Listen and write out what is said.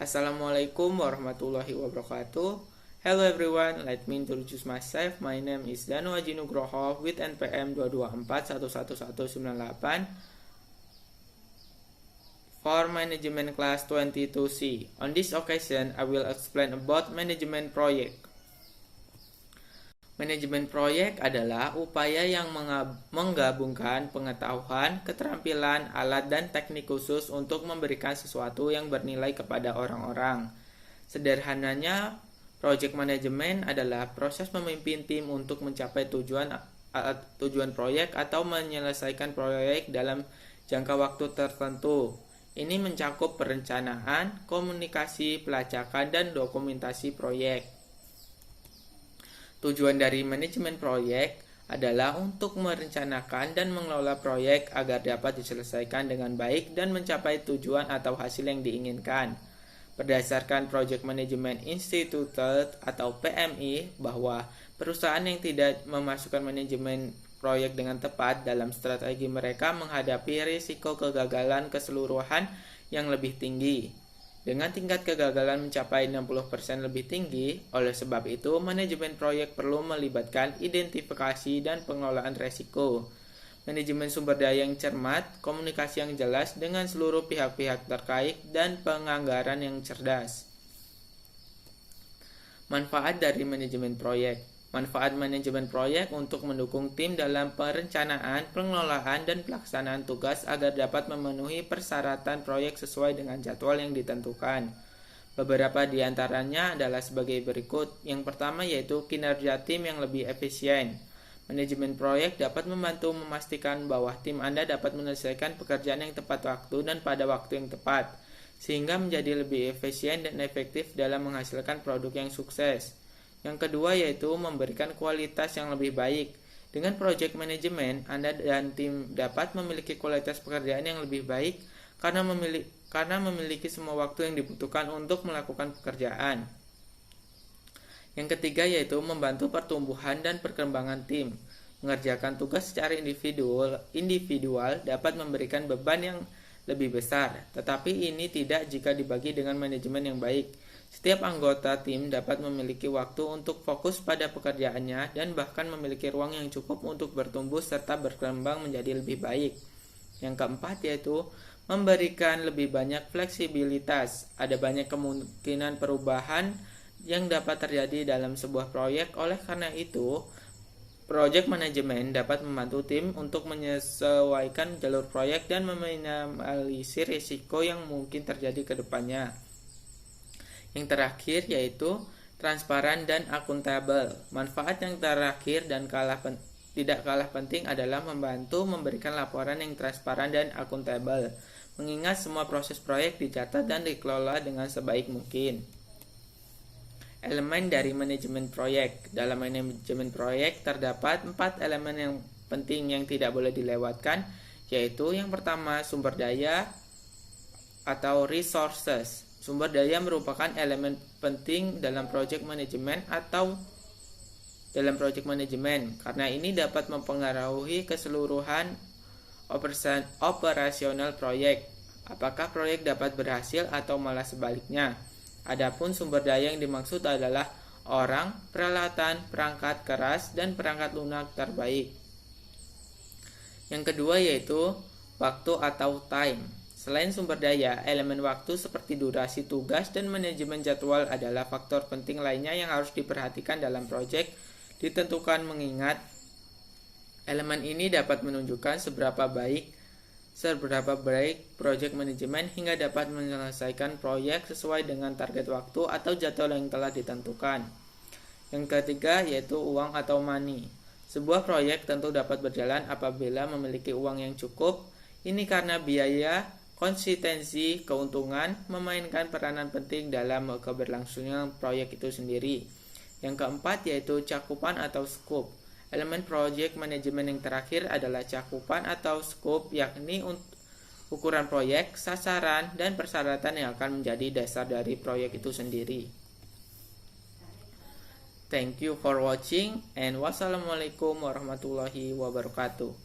Assalamualaikum warahmatullahi wabarakatuh. Hello everyone, let me introduce myself. My name is Danu Aji Nugroho with NPM 224111198 for Management Class 22C. On this occasion, I will explain about management project. Manajemen proyek adalah upaya yang menggabungkan pengetahuan, keterampilan, alat, dan teknik khusus untuk memberikan sesuatu yang bernilai kepada orang-orang. Sederhananya, project management adalah proses memimpin tim untuk mencapai tujuan proyek atau menyelesaikan proyek dalam jangka waktu tertentu. Ini mencakup perencanaan, komunikasi, pelacakan, dan dokumentasi proyek. Tujuan dari manajemen proyek adalah untuk merencanakan dan mengelola proyek agar dapat diselesaikan dengan baik dan mencapai tujuan atau hasil yang diinginkan. Berdasarkan Project Management Institute atau PMI, bahwa perusahaan yang tidak memasukkan manajemen proyek dengan tepat dalam strategi mereka menghadapi risiko kegagalan keseluruhan yang lebih tinggi. Dengan tingkat kegagalan mencapai 60% lebih tinggi, oleh sebab itu manajemen proyek perlu melibatkan identifikasi dan pengelolaan risiko, manajemen sumber daya yang cermat, komunikasi yang jelas dengan seluruh pihak-pihak terkait, dan penganggaran yang cerdas. Manfaat dari manajemen proyek. Manfaat manajemen proyek untuk mendukung tim dalam perencanaan, pengelolaan, dan pelaksanaan tugas agar dapat memenuhi persyaratan proyek sesuai dengan jadwal yang ditentukan. Beberapa di antaranya adalah sebagai berikut. Yang pertama yaitu kinerja tim yang lebih efisien. Manajemen proyek dapat membantu memastikan bahwa tim Anda dapat menyelesaikan pekerjaan yang tepat waktu dan pada waktu yang tepat, sehingga menjadi lebih efisien dan efektif dalam menghasilkan produk yang sukses. Yang kedua yaitu memberikan kualitas yang lebih baik. Dengan project management, Anda dan tim dapat memiliki kualitas pekerjaan yang lebih baik karena memiliki semua waktu yang dibutuhkan untuk melakukan pekerjaan. Yang ketiga yaitu membantu pertumbuhan dan perkembangan tim. Mengerjakan tugas secara individual dapat memberikan beban yang lebih besar, tetapi ini tidak jika dibagi dengan manajemen yang baik. Setiap anggota tim dapat memiliki waktu untuk fokus pada pekerjaannya dan bahkan memiliki ruang yang cukup untuk bertumbuh serta berkembang menjadi lebih baik. Yang keempat yaitu memberikan lebih banyak fleksibilitas. Ada banyak kemungkinan perubahan yang dapat terjadi dalam sebuah proyek. Oleh karena itu, project management dapat membantu tim untuk menyesuaikan jalur proyek dan meminimalisir risiko yang mungkin terjadi ke depannya. Yang terakhir yaitu transparan dan akuntabel. Manfaat yang terakhir dan tidak kalah penting adalah membantu memberikan laporan yang transparan dan akuntabel, mengingat semua proses proyek dicatat dan dikelola dengan sebaik mungkin. Elemen dari manajemen proyek. Dalam manajemen proyek terdapat 4 elemen yang penting yang tidak boleh dilewatkan, yaitu yang pertama sumber daya atau resources. Sumber daya merupakan elemen penting dalam project management karena ini dapat mempengaruhi keseluruhan operasional proyek. Apakah proyek dapat berhasil atau malah sebaliknya? Adapun sumber daya yang dimaksud adalah orang, peralatan, perangkat keras, dan perangkat lunak terbaik. Yang kedua yaitu waktu atau time. Selain sumber daya, elemen waktu seperti durasi tugas dan manajemen jadwal adalah faktor penting lainnya yang harus diperhatikan dalam proyek ditentukan, mengingat elemen ini dapat menunjukkan seberapa baik proyek manajemen hingga dapat menyelesaikan proyek sesuai dengan target waktu atau jadwal yang telah ditentukan. Yang ketiga yaitu uang atau money. Sebuah proyek tentu dapat berjalan apabila memiliki uang yang cukup. Ini karena biaya, konsistensi, keuntungan memainkan peranan penting dalam keberlangsungan proyek itu sendiri. Yang keempat yaitu cakupan atau scope. Elemen project management yang terakhir adalah cakupan atau scope, yakni ukuran proyek, sasaran, dan persyaratan yang akan menjadi dasar dari proyek itu sendiri. Thank you for watching and wassalamualaikum warahmatullahi wabarakatuh.